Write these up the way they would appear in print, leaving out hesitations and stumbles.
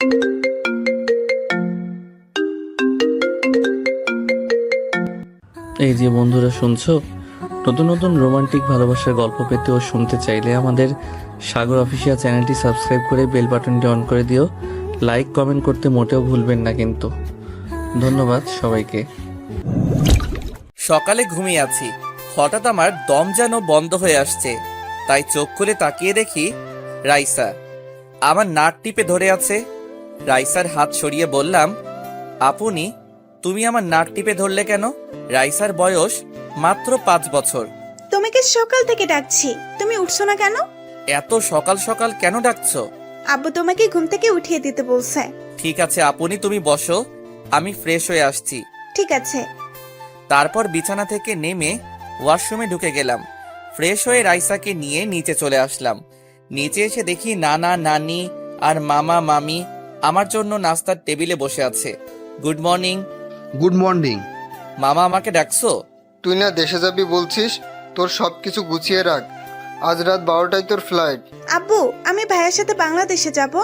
এই যে বন্ধুরা শুনছো, নতুন নতুন রোমান্টিক ভালোবাসার গল্প পেতে ও শুনতে চাইলে আমাদের সাগর অফিসিয়াল চ্যানেলটি সাবস্ক্রাইব করে বেল বাটনটি অন করে দিও। লাইক কমেন্ট করতে মোটেও ভুলবেন না কিন্তু। ধন্যবাদ সবাইকে। সকালে ঘুমিয়ে আছি, হঠাৎ আমার দম যেন বন্ধ হয়ে আসছে। তাই চোখ খুলে তাকিয়ে দেখি রাইসা আমার নাক টিপে ধরে আছে। রাইসার হাত সরিয়ে বললাম, আপনি তুমি আমার নাক টিপে ধরলে কেন? রাইসার বয়স মাত্র 5 বছর। তোমাকে সকাল থেকে ডাকছি, তুমি উঠছো না কেন? এত সকাল সকাল কেন ডাকছো? আব্বু তোমাকে ঘুম থেকে উঠিয়ে দিতে বলছে। ঠিক আছে আপনি তুমি বসো, আমি ফ্রেশ হয়ে আসছি। ঠিক আছে। তারপর বিছানা থেকে নেমে ওয়াশরুমে ঢুকে গেলাম। ফ্রেশ হয়ে রাইসাকে নিয়ে নিচে চলে আসলাম। নিচে এসে দেখি নানা নানি আর মামা মামি আমার জন্য নাস্তার টেবিলে বসে আছে। Good morning. Good morning. মামা আমাকে ডাকছো? তুই না দেশে যাবি বলছিস, তোর সব কিছু গুছিয়ে রাখ, আজ রাত 12টায় তোর ফ্লাইট। আব্বু, আমি ভাইয়ের সাথে বাংলাদেশে যাব।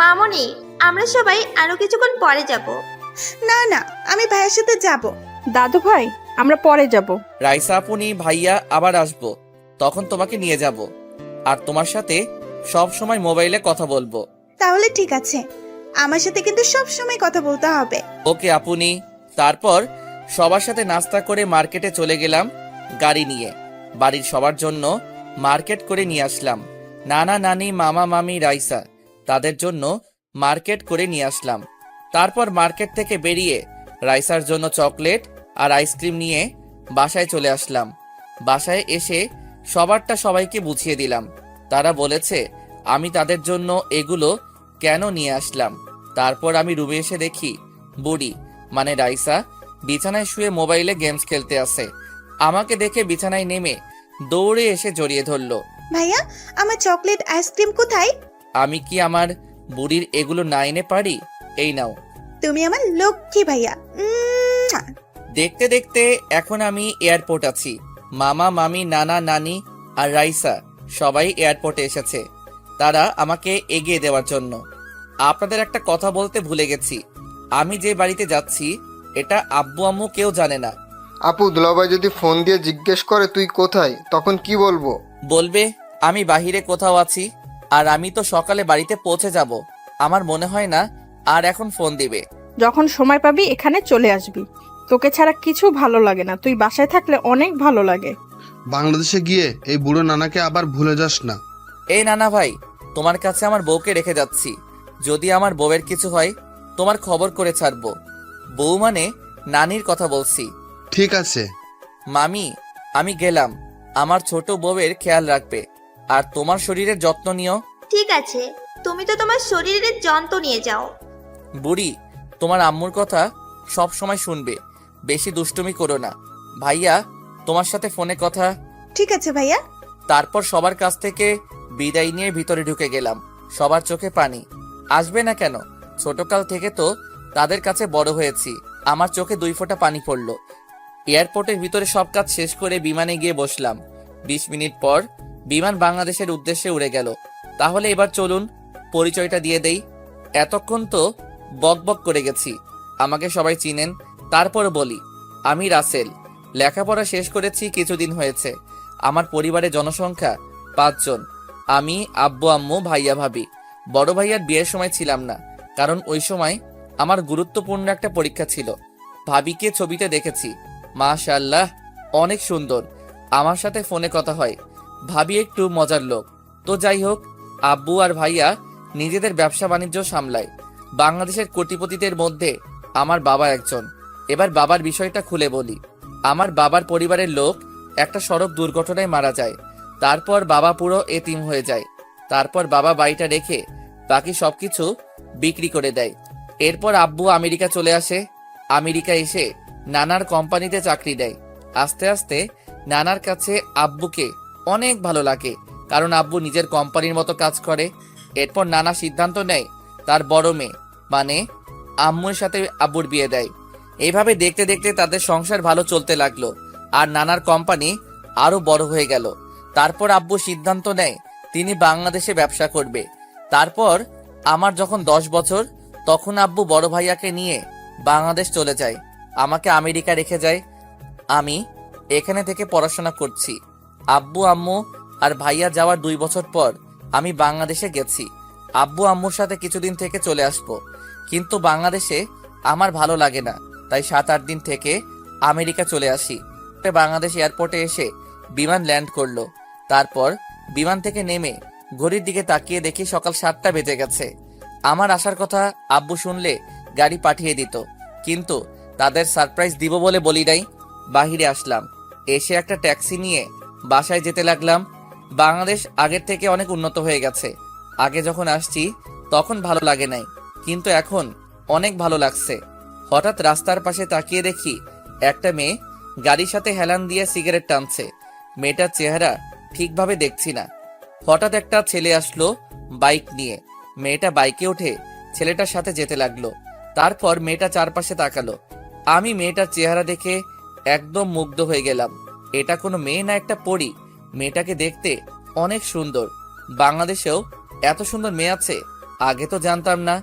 মামনি, আমরা সবাই আরো কিছুক্ষণ পরে যাব। না না, আমি ভাইয়ের সাথে যাব। দাদু ভাই, আমরা পরে যাব। রাইসা আপনি ভাইয়া আবার আসবো, তখন তোমাকে নিয়ে যাব আর তোমার সাথে সব সময় মোবাইলে কথা বলবো। তাহলে ঠিক আছে, আমার সাথে কিন্তু সব সময় কথা বলতে হবে। ওকে আপনি। তারপর সবার সাথে নাস্তা করে মার্কেটে চলে গেলাম গাড়ি নিয়ে। বাড়ির সবার জন্য মার্কেট করে নিয়ে আসলাম। নানা নানি মামা মামি রাইসা, তাদের জন্য মার্কেট করে নিয়ে আসলাম। তারপর মার্কেট থেকে বেরিয়ে রাইসার জন্য চকলেট আর আইসক্রিম নিয়ে বাসায় চলে আসলাম। বাসায় এসে সবারটা সবাইকে বুঝিয়ে দিলাম। তারা বলেছে আমি তাদের জন্য এগুলো কেন নিয়ে আসলাম। তারপর আমি রুমে এসে দেখি বুড়ি মানে রাইসা বিছানায় শুয়ে মোবাইলে গেমস খেলতে আছে। আমাকে দেখে বিছানায় নেমে দৌড়ে এসে জড়িয়ে ধরলো। ভাইয়া, আমার চকলেট আইসক্রিম কোথায়? আমি কি আমার বুড়ির এগুলো না এনে পারি? এই নাও। তুমি আমার লক্ষ্মী ভাইয়া। দেখতে দেখতে এখন আমি এয়ারপোর্ট আছি। মামা মামি নানা নানি আর রাইসা সবাই এয়ারপোর্টে এসেছে, তারা আমাকে এগিয়ে দেওয়ার জন্য। আপনাদের একটা কথা বলতে ভুলে গেছি, আমি যে বাড়িতে যাচ্ছি এটা আব্বু আম্মু কেউ জানে না। আপু, দুলাভাই যদি ফোন দিয়ে জিজ্ঞেস করে তুই কোথায়, তখন কি বলবো? বলবে আমি বাহিরে কোথাও আছি, আর আমি তো সকালে বাড়িতে পৌঁছে যাব। আমার মনে হয় না আর এখন ফোন দিবে। যখন সময় পাবি এখানে চলে আসবি। তোকে ছাড়া কিছু ভালো লাগে না, তুই বাসায় থাকলে অনেক ভালো লাগে। বাংলাদেশে গিয়ে এই বুড়ো নানাকে আবার ভুলে যাস না। এই নানা ভাই, তোমার কাছে আমার বউকে রেখে যাচ্ছি। যদি আমার বউয়ের কিছু হয় তোমার খবর করে ছাড়বো। বউ মানে নানির কথা বলছি। ঠিক আছে মামি, আমি গেলাম। আমার ছোট বউয়ের খেয়াল রাখবে আর তোমার শরীরের যত্ন নিও। ঠিক আছে, তুমি তো তোমার শরীরের যন্ত্র নিয়ে যাও। বুড়ি, তোমার আম্মুর কথা সব সময় শুনবে, বেশি দুষ্টুমি করো না। ভাইয়া, তোমার সাথে ফোনে কথা। ঠিক আছে ভাইয়া। তারপর সবার কাছ থেকে বিদায় নিয়ে ভিতরে ঢুকে গেলাম। সবার চোখে পানি। আসবে না কেন? ছোটকাল থেকে তো তাদের কাছে বড় হয়েছি, আমার চোখে 2 ফোঁটা পানি পড়ল। এয়ারপোর্টের ভিতরে সব কাজ শেষ করে বিমানে গিয়ে বসলাম। 20 মিনিট পর বিমান বাংলাদেশের উদ্দেশ্যে উড়ে গেল। তাহলে এবার চলুন পরিচয়টা দিয়ে দেই। এতক্ষণ তো বকবক করে গেছি, আমাকে সবাই চিনেন। তারপর বলি, আমি রাসেল, লেখাপড়া শেষ করেছি কিছুদিন হয়েছে। আমার পরিবারের জনসংখ্যা 5 জন। আমি, আব্বু আম্মু, ভাইয়া ভাবি। বড় ভাইয়ার বিয়ের সময় ছিলাম না, কারণ ওই সময় আমার গুরুত্বপূর্ণ একটা পরীক্ষা ছিল। ভাবিকে ছবিতে দেখেছি, মাশাআল্লাহ অনেক সুন্দর। আমার সাথে ফোনে কথা হয়। ভাবি একটু মজার লোক। তো যাই হোক, আব্বু আর ভাইয়া নিজেদের ব্যবসা বাণিজ্য সামলায়। বাংলাদেশের কোটিপতিদের মধ্যে আমার বাবা একজন। এবার বাবার বিষয়টা খুলে বলি। আমার বাবার পরিবারের লোক একটা সড়ক দুর্ঘটনায় মারা যায়। তারপর বাবা পুরো এতিম হয়ে যায়। তারপর বাবা বাড়িটা রেখে বাকি সবকিছু বিক্রি করে দেয়। এরপর আব্বু আমেরিকা চলে আসে। আমেরিকা এসে নানার কোম্পানিতে চাকরি দেয়। আস্তে আস্তে নানার কাছে আব্বুকে অনেক ভালো লাগে, কারণ আব্বু নিজের কোম্পানির মতো কাজ করে। এরপর নানা সিদ্ধান্ত নেয় তার বড় মেয়ে মানে আম্মুর সাথে আব্বুর বিয়ে দেয়। এইভাবে দেখতে দেখতে তাদের সংসার ভালো চলতে লাগলো, আর নানার কোম্পানি আরো বড় হয়ে গেল। তারপর আব্বু সিদ্ধান্ত নেয় তিনি বাংলাদেশে ব্যবসা করবে। তারপর আমার যখন 10 বছর তখন আব্বু বড় ভাইয়াকে নিয়ে বাংলাদেশ চলে যায়, আমাকে আমেরিকা রেখে যায়। আমি এখানে থেকে পড়াশোনা করছি। আব্বু আম্মু আর ভাইয়া যাওয়ার 2 বছর পর আমি বাংলাদেশে গেছি। আব্বু আম্মুর সাথে কিছুদিন থেকে চলে আসবো, কিন্তু বাংলাদেশে আমার ভালো লাগে না, তাই 7-8 দিন থেকে আমেরিকা চলে আসি। বাংলাদেশ এয়ারপোর্টে এসে বিমান ল্যান্ড করলো। তারপর বিমান থেকে নেমে ঘড়ির দিকে তাকিয়ে দেখি সকাল 7টা বেজে গেছে। আমার আসার কথা আব্বু শুনলে গাড়ি পাঠিয়ে দিত, কিন্তু তাদের সারপ্রাইজ দিব বলে বলি নাই। বাহিরে আসলাম, এসে একটা ট্যাক্সি নিয়ে বাসায় যেতে লাগলাম। বাংলাদেশ আগের থেকে অনেক উন্নত হয়ে গেছে। আগে যখন আসছি তখন ভালো লাগে নাই, কিন্তু এখন অনেক ভালো লাগছে। হঠাৎ রাস্তার পাশে তাকিয়ে দেখি একটা মেয়ে গাড়ির সাথে হেলান দিয়ে সিগারেট টানছে। মেয়েটার চেহারা ঠিকভাবে দেখছি না। হঠাৎ একটা ছেলে আসলো বাইক নিয়ে। মেয়েটা বাইকে উঠে ছেলেটার সাথে যেতে লাগলো। তারপর মেয়েটা চারপাশে তাকালো। আমি মেয়েটার চেহারা দেখে একদম মুগ্ধ হয়ে গেলাম। এটা কোনো মেয়ে না, একটা পরী। মেয়েটাকে দেখতে অনেক সুন্দর। বাংলাদেশেও এত সুন্দর মেয়ে আছে আগে তো জানতাম না।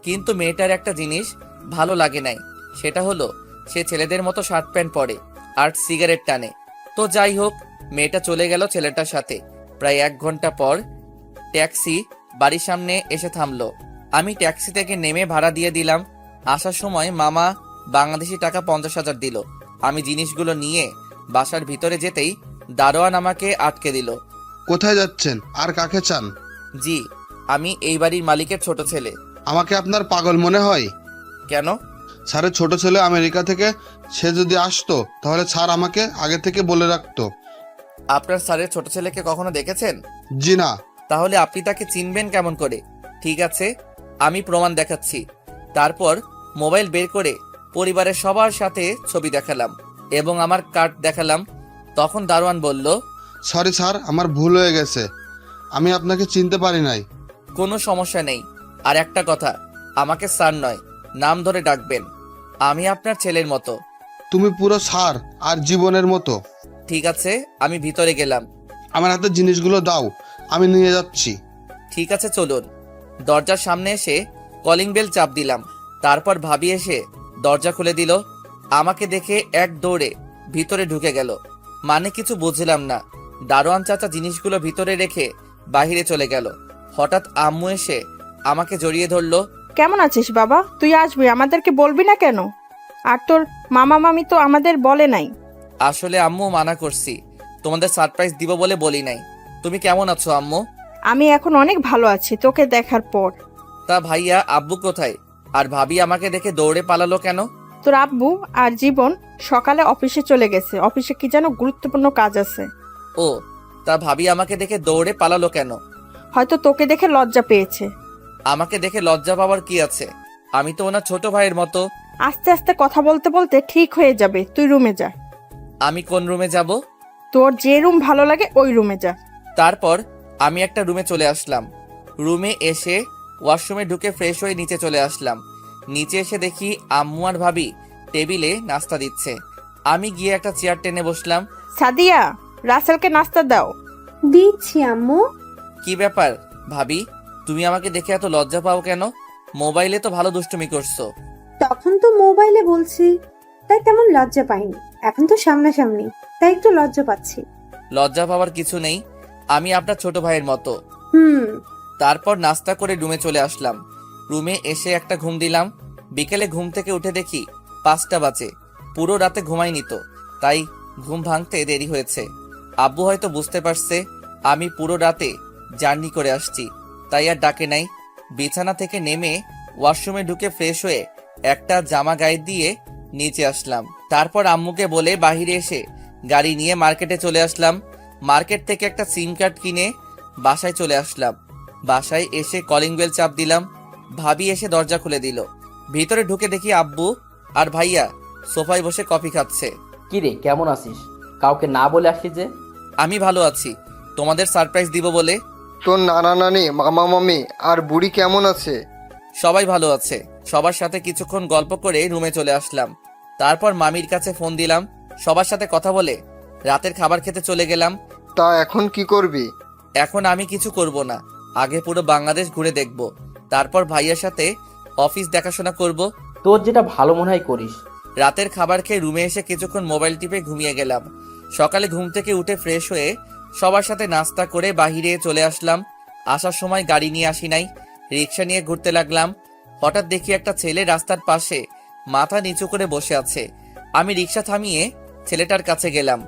কিন্তু মেয়েটার একটা জিনিস ভালো লাগে নাই, সেটা হলো সে ছেলেদের মতো শার্ট প্যান্ট পরে আর সিগারেট টানে। তো যাই হোক, মেয়েটা চলে গেল ছেলেটার সাথে। প্রায় 1 ঘন্টা পর ট্যাক্সি বাড়ির সামনে এসে থামলো। আমি ট্যাক্সি থেকে নেমে ভাড়া দিয়ে দিলাম। আসার সময় মামা বাংলাদেশি টাকা 50,000 দিল। আমি জিনিসগুলো নিয়ে বাসার ভিতরে যেতেই দারোয়ান আমাকে আটকে দিল। কোথায় যাচ্ছেন আর কাকে চান? জি, আমি এই বাড়ির মালিকের ছোট ছেলে। আমাকে আপনার পাগল মনে হয়? কেন? স্যারের ছোট ছেলে আমেরিকা থেকে, সে যদি আসতো তাহলে স্যার আমাকে আগে থেকে বলে রাখতো। আপনার স্যারের ছোট ছেলেকে কখনো দেখেছেন? জি না। তাহলে আপনি তাকে চিনবেন কেমন করে? ঠিক আছে, আমি প্রমাণ দেখাচ্ছি। তারপর মোবাইল বের করে পরিবারের সবার সাথে ছবি দেখালাম এবং আমার কার্ড দেখালাম। তখন দারোয়ান বলল, সরি স্যার, আমার ভুল হয়ে গেছে, আমি আপনাকে চিনতে পারি নাই। কোনো সমস্যা নেই। আর একটা কথা, আমাকে স্যার নয়, নাম ধরে ডাকবেন। আমি আপনার ছেলের মতো। তুমি পুরো স্যার আর জীবনের মতো। ঠিক আছে, আমি ভিতরে গেলাম। আমার হাতে জিনিসগুলো দাও, আমি নিয়ে যাচ্ছি। ঠিক আছে, চলুন। দরজার সামনে এসে কলিং বেল চাপ দিলাম। তারপর ভাবি এসে দরজা খুলে দিল। আমাকে দেখে এক দৌড়ে ভিতরে ঢুকে গেল। মানে কিছু বুঝলাম না। দারোয়ান চাচা জিনিসগুলো ভিতরে রেখে বাহিরে চলে গেল। হঠাৎ আম্মু এসে আমাকে জড়িয়ে ধরলো। কেমন আছিস বাবা? তুই আসবি, আমাদেরকে বলবি না কেন? আর তোর মামা মামি তো আমাদের বলে নাই। আসলে আম্মু মানা করছি, তোমাদের সারপ্রাইজ দিব বলে বলি নাই। তুমি কেমন আছো আম্মু? আমি এখন অনেক ভালো আছি তোকে দেখার পর। তা ভাইয়া আব্বু কোথায়? আর ভাবি আমাকে দেখে দৌড়ে পালালো কেন? তোর আব্বু আর জীবন সকালে অফিসে চলে গেছে, অফিসে কি যেন গুরুত্বপূর্ণ কাজ আছে। ও, তা ভাবি আমাকে দেখে দৌড়ে পালালো কেন? হয়তো তোকে দেখে লজ্জা পেয়েছে। আমাকে দেখে লজ্জা পাওয়ার কি আছে? আমি তো ওনার ছোট ভাইয়ের মতো। আস্তে আস্তে কথা বলতে বলতে ঠিক হয়ে যাবে, তুই রুমে যা। আমি কোন রুমে যাব? তোর যে রুম ভালো লাগে ওই রুমে যা। তারপর আমি একটা রুমে চলে আসলাম। রুমে এসে ওয়াশরুমে ঢুকে ফ্রেশ হয়ে নিচে চলে আসলাম। নিচে এসে দেখি আম্মু আর ভাবি টেবিলে নাস্তা দিচ্ছে। আমি গিয়ে একটা চেয়ার টেনে বসলাম। সাদিয়া, রাসেলকে নাস্তা দাও। দিচ্ছি আম্মু। কি ব্যাপার ভাবি, তুমি আমাকে দেখে এত লজ্জা পাও কেন? মোবাইলে তো ভালো দুষ্টুমি করছো। তখন তো মোবাইলে বলছি, তাই তেমন লজ্জা পাইনি। এখন তো সামনাসামনি, তাই একটু লজ্জা পাচ্ছি। লজ্জা পাওয়ার কিছু নেই, আমি আপনার ছোট ভাইয়ের মতো। তারপর নাস্তা করে রুমে চলে আসলাম। রুমে এসে একটা ঘুম দিলাম। বিকেলে ঘুম থেকে উঠে দেখি 5টা বাজে। পুরো রাতে ঘুমাইনি তো, তাই ঘুম ভাঙতে দেরি হয়েছে। আব্বু হয়তো বুঝতে পারছে আমি পুরো রাতে জার্নি করে আসছি, তাই আর ডাকে নাই। বিছানা থেকে নেমে ওয়াশরুমে ঢুকে ফ্রেশ হয়ে একটা জামা গায়ে দিয়ে নিচে আসলাম। তারপর আম্মুকে বলে বাহিরে এসে গাড়ি নিয়ে মার্কেটে চলে আসলাম। মার্কেট থেকে একটা সিম কার্ড কিনে বাসায় চলে আসলাম। বাসায় এসে কলিং বেল চাপ দিলাম। ভাবি এসে দরজা খুলে দিল। ভিতরে ঢুকে দেখি আব্বু আর ভাইয়া সোফায় বসে কফি খাচ্ছে। কিরে, কেমন আছিস? কাউকে না বলে আসিস যে? আমি ভালো আছি, তোমাদের সারপ্রাইজ দিব বলে। তোর নানা নানি, মামা মামি আর বুড়ি কেমন আছে? সবাই ভালো আছে। সবার সাথে কিছুক্ষণ গল্প করে রুমে চলে আসলাম। তারপর মামির কাছে ফোন দিলাম। সবার সাথে কথা বলে রাতের খাবার খেতে চলে গেলাম। তা এখন কি করবি? এখন আমি কিছু করব না, আগে পুরো বাংলাদেশ ঘুরে দেখব। তারপর ভাইয়ার সাথে অফিস দেখাশোনা করব। তোর যেটা ভালো মনে হয় করিস। রাতের খাবার খেয়ে রুমে এসে কিছুক্ষণ মোবাইল টিপে ঘুমিয়ে গেলাম। সকালে ঘুম থেকে উঠে ফ্রেশ হয়ে সবার সাথে নাস্তা করে বাহিরে চলে আসলাম। আসার সময় গাড়ি নিয়ে আসি নাই, রিক্সা নিয়ে ঘুরতে লাগলাম। হঠাৎ দেখি একটা ছেলে রাস্তার পাশে মাথা নিচু করে বসে আছে। আমি রিক্সা থামিয়ে ছেলেটার কাছে গেলাম।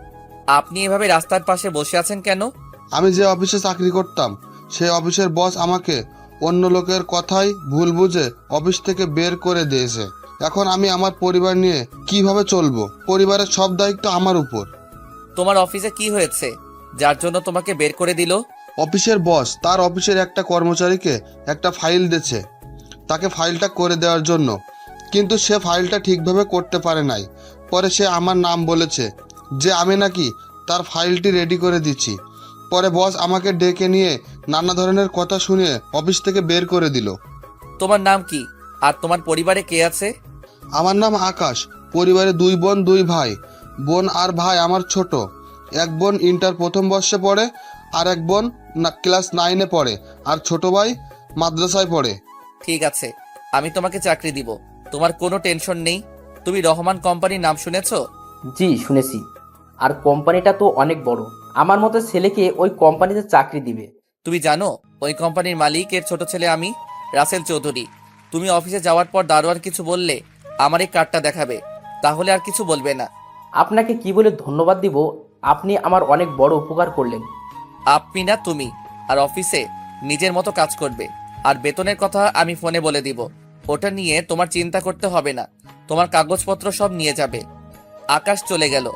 আপনি এভাবে রাস্তার পাশে বসে আছেন কেন? আমি যে অফিসে চাকরি করতাম সেই অফিসের বস আমাকে অন্য লোকের কথাই ভুল বুঝে অফিস থেকে বের করে দিয়েছে। এখন আমি আমার পরিবার নিয়ে কিভাবে চলবো? পরিবারের সব দায়িত্ব আমার উপর। তোমার অফিসে কি হয়েছে যার জন্য তোমাকে বের করে দিল? অফিসের বস তার অফিসের একটা কর্মচারীকে একটা ফাইল দিয়েছে, তাকে ফাইলটা করে দেওয়ার জন্য, কিন্তু সে ফাইলটা ঠিকভাবে করতে পারে নাই। পরে সে আমার নাম বলেছে যে আমি নাকি তার ফাইলটি রেডি করে দিচ্ছি। পরে বস আমাকে ডেকে নিয়ে নানা ধরনের কথা শুনিয়ে অফিস থেকে বের করে দিল। তোমার নাম কি আর তোমার পরিবারে কে আছে? আমার নাম আকাশ। পরিবারে 2 বোন 2 ভাই। বোন আর ভাই আমার ছোট। এক বোন ইন্টার প্রথম বর্ষে পড়ে, আর এক বোন ক্লাস 9-এ পড়ে, আর ছোট ভাই মাদ্রাসায় পড়ে। ঠিক আছে, আমি তোমাকে চাকরি দিব, তোমার কোনো টেনশন নেই। তুমি রহমান কোম্পানির নাম শুনেছো? জি শুনেছি, আর কোম্পানিটা তো অনেক বড়। আমার মতো ছেলেকে ওই কোম্পানিতে চাকরি দিবে। তুমি জানো ওই কোম্পানির মালিকের ছোট ছেলে আমি, রাসেল চৌধুরী। তুমি অফিসে যাওয়ার পর দারোয়ান কিছু বললে আমার এই কার্ডটা দেখাবে, তাহলে আর কিছু বলবে না। আপনাকে কি বলে ধন্যবাদ দিব? আপনি আমার অনেক বড় উপকার করলেন। আপনি না তুমি, আর অফিসে নিজের মতো কাজ করবে। আর বেতনের কথা আমি ফোনে বলে দিব, ওটা নিয়ে তোমার চিন্তা করতে হবে না। তোমার কাগজপত্র সব নিয়ে যাবে। আকাশ চলে গেল।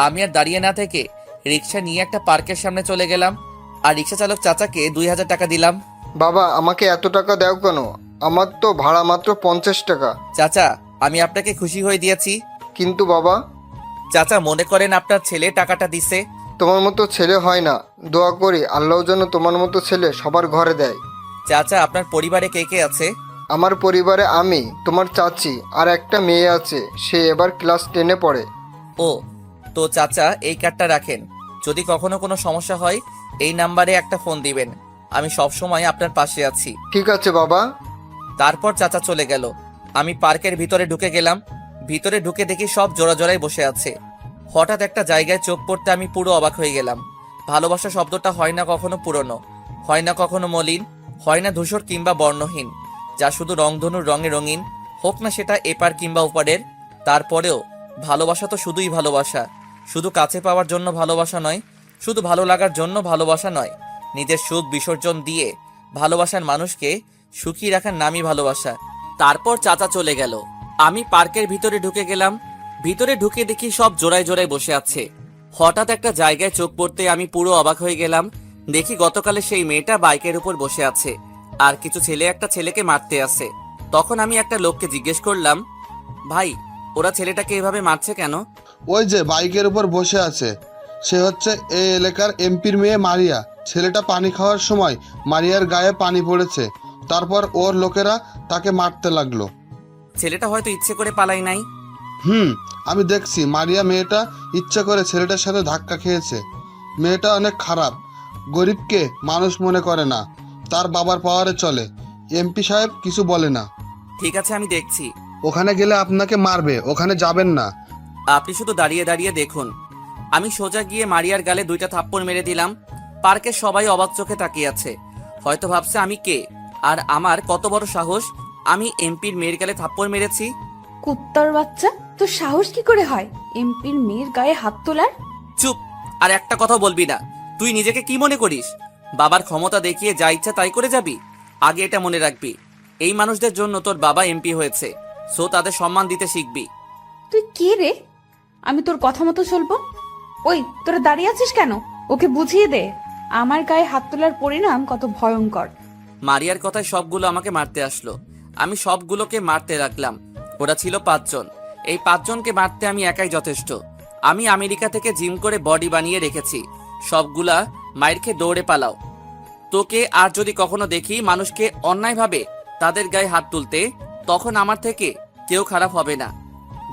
আমি আর দাঁড়িয়ে না থেকে রিক্সা নিয়ে একটা পার্কের সামনে চলে গেলাম, আর রিক্সা চালক চাচাকে 2000 টাকা দিলাম। বাবা, আমাকে এত টাকা দাও কেন? আমার তো ভাড়া মাত্র 50 টাকা। চাচা, আমি আপনাকে খুশি হয়ে দিয়েছি। কিন্তু বাবা, চাচা মনে করেন আপনার ছেলে টাকাটা দিছে। তোমার মতো ছেলে হয় না। দোয়া করি আল্লাহ যেন তোমার মতো ছেলে সবার ঘরে দেয়। চাচা, আপনার পরিবারে কে কে আছে? আমার পরিবারে আমি, তোমার চাচি আর একটা মেয়ে আছে। সে এবার ক্লাস 10-এ পড়ে। ও, তো চাচা এই কার্ডটা রাখেন। যদি কখনো কোনো সমস্যা হয় এই নাম্বারে একটা ফোন দিবেন, আমি সব সময় আপনার পাশে আছি। ঠিক আছে বাবা। তারপর চাচা চলে গেল। আমি পার্কের ভিতরে ঢুকে গেলাম। ভিতরে ঢুকে দেখি সব জোড়া জোড়ায় বসে আছে। হঠাৎ একটা জায়গায় চোখ পড়তে আমি পুরো অবাক হয়ে গেলাম। ভালোবাসা শব্দটা হয় না কখনো পুরনো, হয় না কখনো মলিন, হয় না ধূসর কিংবা বর্ণহীন, যা শুধু রংধনুর রঙে রঙিন, হোক না সেটা এপার কিংবা ওপারের। তারপরেও ভালোবাসা তো শুধুই ভালোবাসা। শুধু কাছে পাওয়ার জন্য ভালোবাসা নয়, শুধু ভালো লাগার জন্য ভালোবাসা নয়। নিজের সুখ বিসর্জন দিয়ে ভালোবাসার মানুষকে সুখী রাখার নামই ভালোবাসা। তারপর চাচা চলে গেল। আমি পার্কের ভিতরে ঢুকে গেলাম। ভিতরে ঢুকে দেখি সব জোড়ায় জোড়ায় বসে আছে। হঠাৎ একটা জায়গায় চোখ পড়তে আমি পুরো অবাক হয়ে গেলাম। দেখি গতকালে সেই মেয়েটা বাইকের উপর বসে আছে, আর কিছু ছেলে একটা ছেলেকে মারতে আসে। তখন আমি একটা লোককে জিজ্ঞেস করলাম, ভাই ওরা ছেলেটাকে এভাবে মারছে কেন? ওই যে বাইকের উপর বসে আছে, সে হচ্ছে এই এলাকার এমপির মেয়ে মারিয়া। ছেলেটা পানি খাওয়ার সময় মারিয়ার গায়ে পানি পড়েছে, তারপর ওর লোকেরা তাকে মারতে লাগলো। ছেলেটা হয়তো ইচ্ছে করে পালাই নাই। আমি দেখছি মারিয়া মেয়েটা ইচ্ছা করে ছেলেটার সাথে ধাক্কা খেয়েছে। মেয়েটা অনেক খারাপ, গরিবকে মানুষ মনে করে না, তার বাবার পাওয়ারে চলে। এমপি সাহেব কিছু বলে না। ঠিক আছে, আমি দেখছি। ওখানে গেলে আপনাকে মারবে, ওখানে যাবেন না। আপনি শুধু দাঁড়িয়ে দাঁড়িয়ে দেখুন। আমি সোজা গিয়ে মারিয়ার গালে 2টা থাপ্পড় মেরে দিলাম। পার্কের সবাই অবাক চোখে তাকিয়ে আছে, হয়তো ভাবছে আমি কে আর আমার কত বড় সাহস আমি এমপির মেয়ের গালে থাপ্পড় মেরেছি। কুত্তার বাচ্চা, তোর সাহস কি করে হয় এমপির মেয়ের গায়ে হাত তোলার? চুপ, আর একটা কথা বলবি না। তুই নিজেকে কি মনে করিস? বাবার ক্ষমতা দেখিয়ে যা ইচ্ছা তাই করে যাবি? আগে এটা মনে রাখবি, এই মানুষদের জন্য তোর বাবা এমপি হয়েছে, সো তাদের সম্মান দিতে শিখবি। তুই কে রে? আমি তোর কথা মতো চলবো? ওই তোরা দাঁড়িয়ে আছিস কেন? ওকে বুঝিয়ে দে আমার গায়ে হাত তোলার পরিণাম কত ভয়ঙ্কর। মারিয়ার কথায় সবগুলো আমাকে মারতে আসলো। আমি সবগুলোকে মারতে রাখলাম। ওরা ছিল 5 জন। এই 5 জনকে মারতে আমি একাই যথেষ্ট। আমি আমেরিকা থেকে জিম করে বডি বানিয়ে রেখেছি। সবগুলা মায়ের খেয়ে দৌড়ে পালাও। তোকে আর যদি কখনো দেখি মানুষকে অন্যায়ভাবে তাদের গায়ে হাত তুলতে, তখন আমার থেকে কেউ খারাপ হবে না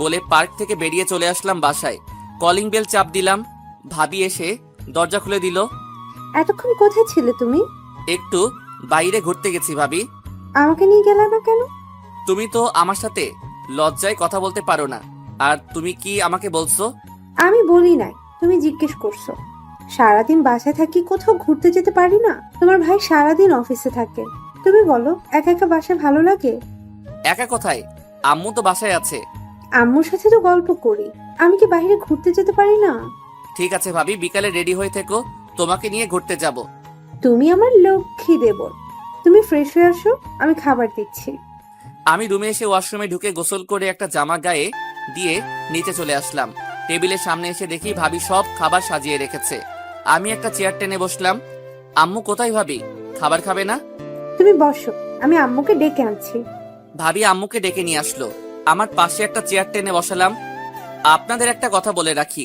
বলে পার্ক থেকে বেরিয়ে চলে আসলাম বাসায়। কলিং বেল চাপ দিলাম, ভাবি এসে দরজা খুলে দিল। এতক্ষণ কোথায় ছিলে তুমি? একটু বাইরে ঘুরতে গেছি ভাবি। আমাকে নিয়ে গেলে না কেন? তুমি তো আমার সাথে লজ্জায় কথা বলতে পারো না, আর তুমি কি আমাকে বলছো? আমি বলি নাই, তুমি জিজ্ঞেস করছো। সারাদিন বাসায় থাকি, কোথাও ঘুরতে যেতে পারি না? তোমার ভাই সারাদিন অফিসে থাকে। তুমি বলো, একা একা বাসায় ভালো লাগে? একা কোথায়? আম্মু তো বাসায় আছে। আম্মুর সাথে তো গল্প করি, আমি কি বাইরে ঘুরতে যেতে পারি না? ঠিক আছে ভাবি, বিকালে রেডি হয়ে থেকো, তোমাকে নিয়ে ঘুরতে যাব। তুমি আমার লক্ষ্মী দেবর। তুমি ফ্রেশ হয়ে আসো, আমি খাবার দিচ্ছি। আমি রুমে এসে ওয়াশরুমে ঢুকে গোসল করে একটা জামা গায়ে দিয়ে নিচে চলে আসলাম। টেবিলের সামনে এসে দেখি ভাবি সব খাবার সাজিয়ে রেখেছে। আমি একটা চেয়ার টেনে বসলাম। আম্মু কোথায় ভাবি? খাবার খাবে না? তুমি বসো, আমি আম্মুকে ডেকে আনছি। ভাবি আম্মুকে ডেকে নিয়ে আসলো। আমার পাশে একটা চেয়ার টেনে বসালাম। আপনাদের একটা কথা বলে রাখি,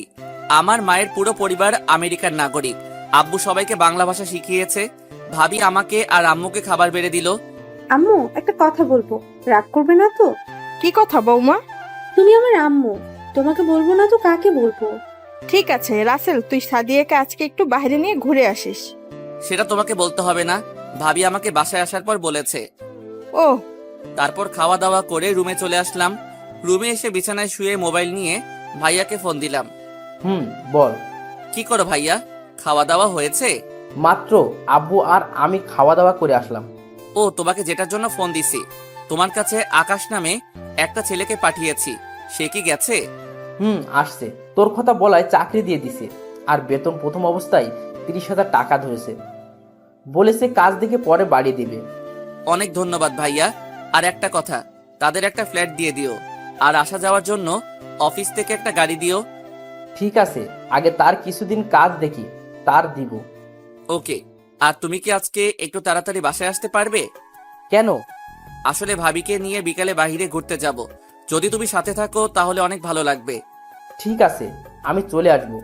আমার মায়ের পুরো পরিবার আমেরিকার নাগরিক। আব্বু সবাইকে বাংলা ভাষা শিখিয়েছে। ভাবি আমাকে আর আম্মুকে খাবার বেড়ে দিল। আম্মু, একটা কথা বলবো, রাগ করবে না তো? কি কথা বৌমা? তুমি আমার আম্মু, তোমাকে বলবো না তো কাকে বলবো? ঠিক আছে রাসেল, তুই সাদিয়াকে আজকে একটু বাইরে নিয়ে ঘুরে আসিস। সেটা তোমাকে বলতে হবে না, ভাবি আমাকে বাসায় আসার পর বলেছে। ও, তারপর খাওয়া দাওয়া করে রুমে চলে আসলাম। রুমে এসে বিছানায় শুয়ে মোবাইল নিয়ে ভাইয়াকে ফোন দিলাম। বল। কি করো ভাইয়া? খাওয়া দাওয়া হয়েছে? মাত্র আব্বু আর আমি খাওয়া দাওয়া করে আসলাম। ও, তোমাকে যেটার জন্য ফোন দিছি, তোমার কাছে আকাশ নামে একটা ছেলেকে পাঠিয়েছি, সে কি গেছে? আসছে। তোর কথা বলায় চাকরি দিয়ে দিছে, আর বেতন প্রথম অবস্থায় 30,000 টাকা ধরেছে। বলেছে কাজ দেখে পরে বাড়িয়ে দিবে। অনেক ধন্যবাদ ভাইয়া। আর একটা কথা, তাদের একটা ফ্ল্যাট দিয়ে দিও, আর আসা যাওয়ার জন্য অফিস থেকে একটা গাড়ি দিও। ঠিক আছে, আগে তার কিছুদিন কাজ দেখি, তার দিব। ওকে। আর তুমি কি আজকে একটু তাড়াতাড়ি বাসায় আসতে পারবে? কেন? আসলে ভাবিকে নিয়ে বিকালে বাইরে ঘুরতে যাব, যদি তুমি সাথে থাকো তাহলে অনেক ভালো লাগবে। ঠিক আছে, আমি চলে আসবো।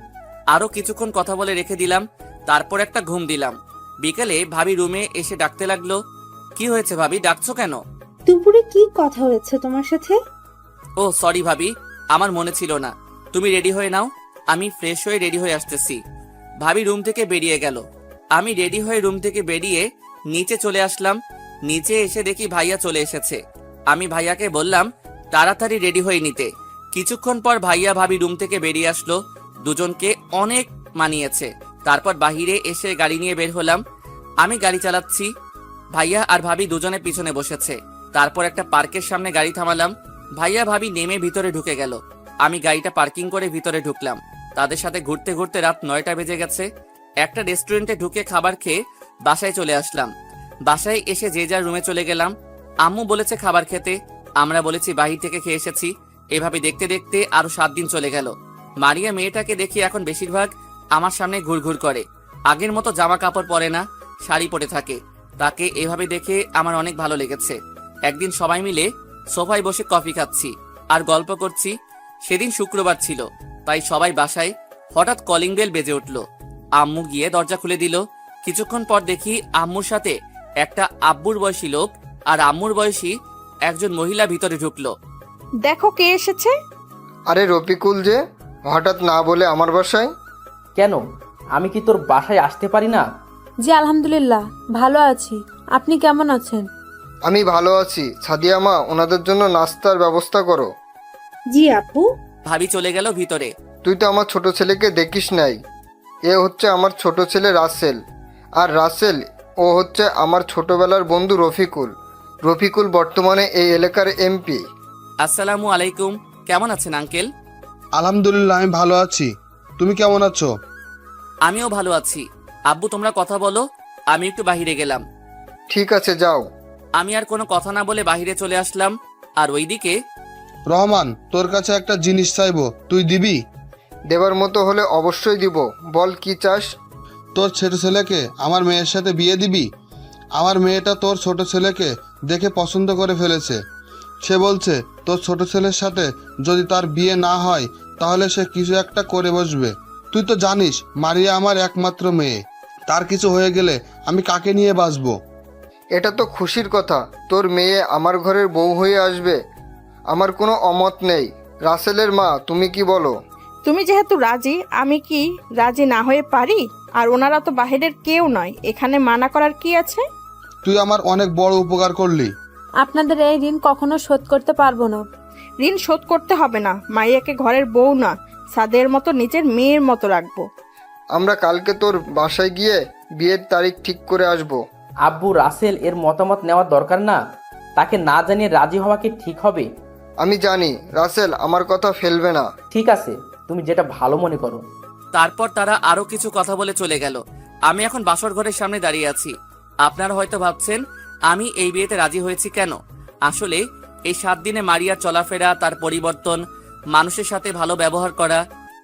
আরো কিছুক্ষণ কথা বলে রেখে দিলাম, তারপর একটা ঘুম দিলাম। বিকেলে ভাবি রুমে এসে ডাকতে লাগলো। কি হয়েছে ভাবি, ডাকছো কেন? দুপুরে কি কথা হয়েছে তোমার সাথে? ও সরি ভাবি, আমার মনে ছিল না। তুমি রেডি হয়ে নাও, আমি ফ্রেশ হয়ে রেডি হয়ে আসতেছি। ভাবি রুম থেকে বেরিয়ে গেল। আমি রেডি হয়ে রুম থেকে বেরিয়ে নিচে চলে আসলাম। নিচে এসে দেখি ভাইয়া চলে এসেছে। আমি ভাইয়াকে বললাম তাড়াতাড়ি রেডি হয়ে নিতে। কিছুক্ষণ পর ভাইয়া ভাবি রুম থেকে বেরিয়ে আসলো। দুজনকে অনেক মানিয়েছে। তারপর বাহিরে এসে গাড়ি নিয়ে বের হলাম। আমি গাড়ি চালাচ্ছি, ভাইয়া আর ভাবি দুজনে পিছনে বসেছে। তারপর একটা পার্কের সামনে গাড়ি থামালাম। ভাইয়া ভাবি নেমে ভিতরে ঢুকে গেল। আমি গাড়িটা পার্কিং করে ভিতরে ঢুকলাম। তাদের সাথে ঘুরতে ঘুরতে রাত 9টা বেজে গেছে। একটা রেস্টুরেন্টে ঢুকে খাবার খেয়ে বাসায় চলে আসলাম। বাসায় এসে যে যার রুমে চলে গেলাম। আম্মু বলেছে খাবার খেতে, আমরা বলেছি বাহির থেকে খেয়ে এসেছি। এভাবে দেখতে দেখতে আরো 7 দিন চলে গেল। মারিয়া মেয়েটাকে দেখি এখন বেশিরভাগ আমার সামনে ঘুরঘুর করে। আগের মতো জামা কাপড় পরে না, শাড়ি পরে থাকে। তাকে এভাবে দেখে আমার অনেক ভালো লেগেছে। একদিন সবাই মিলে সোফায় বসে কফি খাচ্ছি আর গল্প করছি। সেদিন শুক্রবার ছিল, তাই সবাই বাসায়। হঠাৎ কলিং বেল বেজে উঠল। আম্মু গিয়ে দরজা খুলে দিল। কিছুক্ষণ পর দেখি আম্মুর সাথে একটা আব্বুর বয়সী লোক আর আম্মুর বয়সী একজন মহিলা ভিতরে ঢুকলো। দেখো কে এসেছে। আরে রফিকুল যে, হঠাৎ না বলে আমার বাসায়? কেন, আমি কি তোর বাসায় আসতে পারি না? জি আলহামদুলিল্লাহ ভালো আছি, আপনি কেমন আছেন? আমি ভালো আছি। সাদিয়া মা, ওনাদের জন্য নাস্তার ব্যবস্থা করো। জি আপু। ভাবি চলে গেল ভিতরে। তুই তো আমার ছোট ছেলেকে দেখিস নাই। এ হচ্ছে আমার ছোট ছেলে রাসেল, আর রাসেল ও হচ্ছে আমার ছোটবেলার বন্ধু রফিকুল। রফিকুল বর্তমানে এই এলাকার এমপি। আসসালামু আলাইকুম, কেমন আছেন আঙ্কেল? আলহামদুলিল্লাহ, আমি ভালো আছি। তুমি কেমন আছো? আমিও ভালো আছি। আব্বু তোমরা কথা বলো, আমি একটু বাহিরে গেলাম। ঠিক আছে, যাও। আমি আর কোনো কথা না বলে বাহিরে চলে আসলাম। আর ওইদিকে রহমান, তোর কাছে একটা জিনিস চাইবো, তুই দিবি? দেবার মতো হলে অবশ্যই দিব। বল কি চাস? তোর ছোট ছেলেকে আমার মেয়ের সাথে বিয়ে দিবি? আমার মেয়েটা তোর ছোট ছেলেকে দেখে পছন্দ করে ফেলেছে। সে বলছে তোর ছোট ছেলের সাথে যদি তার বিয়ে না হয় তাহলে সে কিছু একটা করে বসবে। তুই তো জানিস মারিয়া আমার একমাত্র মেয়ে, তার কিছু হয়ে গেলে আমি কাকে নিয়ে বাঁচবো? এটা তো খুশির কথা, তোর মেয়ে আমার ঘরের বউ হয়ে আসবে। আমার কোনো অমত নেই। রাসেলের মা, তুমি কি বলো? তুমি যেহেতু রাজি, আমি কি রাজি না হয়ে পারি? আর ওনারা তো বাহিরের কেউ নয়, এখানে মানা করার কি আছে? তুই আমার অনেক বড় উপকার করলি। আপনাদের এই ঋণ কখনো শোধ করতে পারবো না। ঋণ শোধ করতে হবে না, মাইয়াকে ঘরের বউ না সাদের মতো নিজের মেয়ের মতো রাখবো। আমরা কালকে তোর বাসায় গিয়ে বিয়ের তারিখ ঠিক করে আসব। আব্বু, রাসেল এর মতামত নেওয়ার দরকার না? তাকে না জানিয়ে রাজি হওয়া কি ঠিক হবে? আমি জানি রাসেল আমার কথা ফেলবে না। ঠিক আছে, তুমি যেটা ভালো মনে করো। তারপর তারা আরো কিছু কথা বলে চলে গেল। আমি এখন বাসর ঘরের সামনে দাঁড়িয়ে আছি। আপনারা হয়তো ভাবছেন আমি এই বিয়েতে রাজি হয়েছি কেন। আসলে এই 7 দিনে মারিয়ার চলাফেরা, তার পরিবর্তন, মানুষের সাথে ভালো ব্যবহার করা,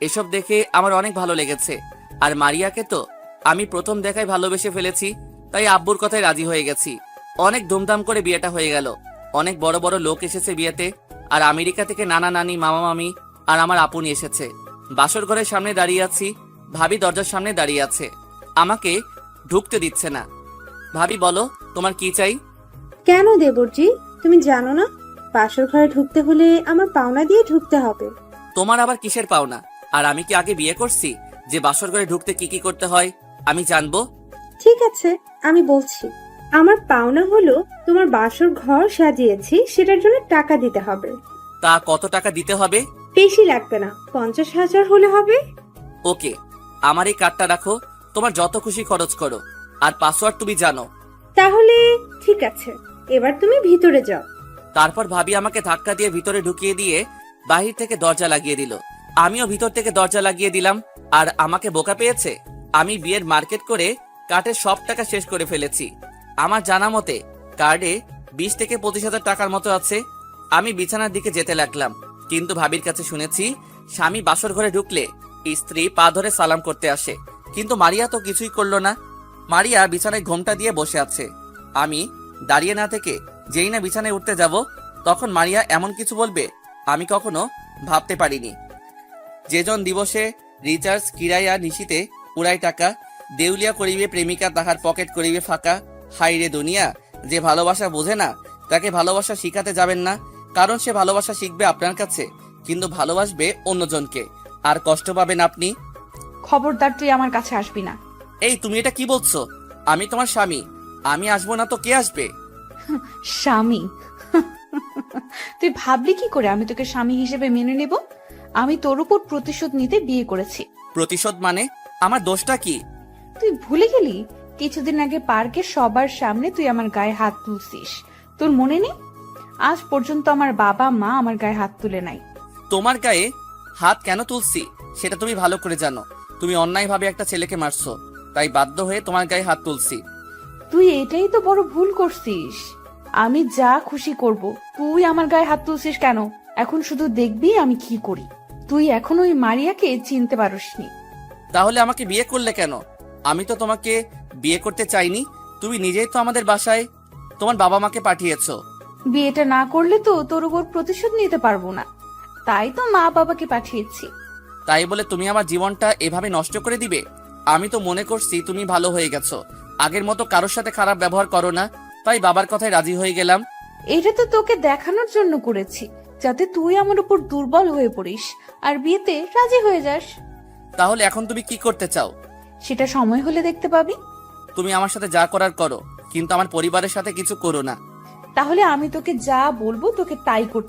এসব দেখে আমার অনেক ভালো লেগেছে। আর মারিয়াকে তো আমি প্রথম দেখায় ভালোবেসে ফেলেছি, তাই আব্বুর কথায় রাজি হয়ে গেছি। অনেক ধুমধাম করে বিয়েটা হয়ে গেল। অনেক বড় বড় লোক এসেছে বিয়েতে, আর আমেরিকা থেকে নানা নানি, মামা মামি আর আমার আপুনি এসেছে। বাসর ঘরের সামনে দাঁড়িয়ে আছি, ভাবি দরজার সামনে দাঁড়িয়ে আছে, আমাকে ঢুকতে দিচ্ছে না। ভাবি বলো, তোমার কি চাই? কেন দেবরজি, তুমি জানো না বাসর ঘরে ঢুকতে হলে আমার পাওনা দিয়ে ঢুকতে হবে? তোমার আবার কিসের পাওনা? আর আমি কি আগে বিয়ে করছি যে বাসর ঘরে ঢুকতে কি কি করতে হয় আমি জানবো? ঠিক আছে, আমি বলছি। আমার পাওনা হলো তোমার বাসর ঘর সাজিয়েছি, সেটার জন্য টাকা দিতে হবে। তা কত টাকা দিতে হবে? বেশি লাগবে না, 50,000 হলে হবে। ওকে, আমার এই কার্ডটা রাখো, তোমার যত খুশি খরচ করো, আর পাসওয়ার্ড তুমি জানো। তাহলে ঠিক আছে, এবার তুমি ভিতরে যাও। তারপর ভাবি আমাকে ধাক্কা দিয়ে ভিতরে ঢুকিয়ে দিয়ে বাহির থেকে দরজা লাগিয়ে দিল। আমিও ভিতর থেকে দরজা লাগিয়ে দিলাম। আর আমাকে বোকা পেয়েছে। আমি বিয়ের মার্কেট করে কার্ডের সব টাকা শেষ করে ফেলেছি। আমার জানা মতে কার্ডে 20 থেকে 25,000 টাকার মতো আছে। আমি বিছানার দিকে যেতে লাগলাম, কিন্তু ভাবির কাছে শুনেছি স্বামী বাসর ঘরে ঢুকলে স্ত্রী পা ধরে সালাম করতে আসে, কিন্তু মারিয়া তো কিছুই করলো না। মারিয়া বিছানায় ঘোমটা দিয়ে বসে আছে। আমি দাঁড়িয়ে না থেকে যেই না বিছানায় উঠতে যাব, তখন মারিয়া এমন কিছু বলবে আমি কখনো ভাবতে পারিনি। যেজন দিবসে রিচার্জ কিরায়া নিশিতে উড়াই টাকা, দেউলিয়া করিবে প্রেমিকা তাহার পকেট করিবে ফাঁকা। হাই রে দুনিয়া, যে ভালোবাসা বোঝে না তাকে ভালোবাসা শিখাতে যাবেন না, কারণ সে ভালোবাসা শিখবে আপনার কাছে, কিন্তু ভালোবাসবে অন্যজনকে, আর কষ্ট পাবেন আপনি। খবরদার, তুই আমার কাছে আসবি না। এই তুমি এটা কি বলছো? আমি তোমার স্বামী, আমি আসবো না তো কে আসবে? স্বামী? তুই ভাবলি কি করে আমি তোকে স্বামী হিসেবে মেনে নেব? আমি তোর উপর প্রতিশোধ নিতে বিয়ে করেছি। প্রতিশোধ মানে? আমার দোষটা কি? তুই ভুলে গেলি কিছুদিন আগে পার্কে সবার সামনে তুই আমার গায়ে হাত তুলছিস, তোর মনে নেই? আজ পর্যন্ত আমার বাবা মা আমার গায়ে হাত তুলে নাই। তোমার গায়ে হাত কেন তুলছি সেটা তুমি ভালো করে জানো। তুমি অন্যায়ভাবে একটা ছেলেকে মারছো, তাই বাধ্য হয়ে তোমার গায়ে হাত তুলছি। তুই এটাই তো বড় ভুল করছিস। আমি যা খুশি করব, তুই আমার গায়ে হাত তুলছিস কেন? এখন শুধু দেখবি আমি কি করি। তুই এখনো ওই মারিয়াকে চিনতে পারিসনি। তাহলে আমাকে বিয়ে করলে কেন? আমি তো তোমাকে বিয়ে করতে চাইনি। তুমি নিজেই তো আমাদের বাসায় তোমার বাবা মাকে পাঠিয়েছো। বিয়েটা না করলে তো তোর উপর প্রতিশোধ নিতে পারবো না, তাই তো মা বাবাকে পাঠিয়েছি। তাই বলে তুমি আমার জীবনটা এভাবে নষ্ট করে দিবে? আমি তো মনে করছি তুমি ভালো হয়ে গেছো, আগের মতো কারোর সাথে খারাপ ব্যবহার করো না, তাই বাবার কথায় রাজি হয়ে গেলাম। এটা তো তোকে দেখানোর জন্য করেছি, যাতে তুই আমার উপর দুর্বল হয়ে পড়িস আর বিয়েতে রাজি হয়ে যাস। তাহলে এখন তুমি কি করতে চাও? সেটা সময় হলে দেখতে পাবি। তুমি আমার সাথে যা করার করো, কিন্তু আমার পরিবারের সাথে কিছু করো না। তাহলে আমি তোকে যা বলবো তোকে তাই করতে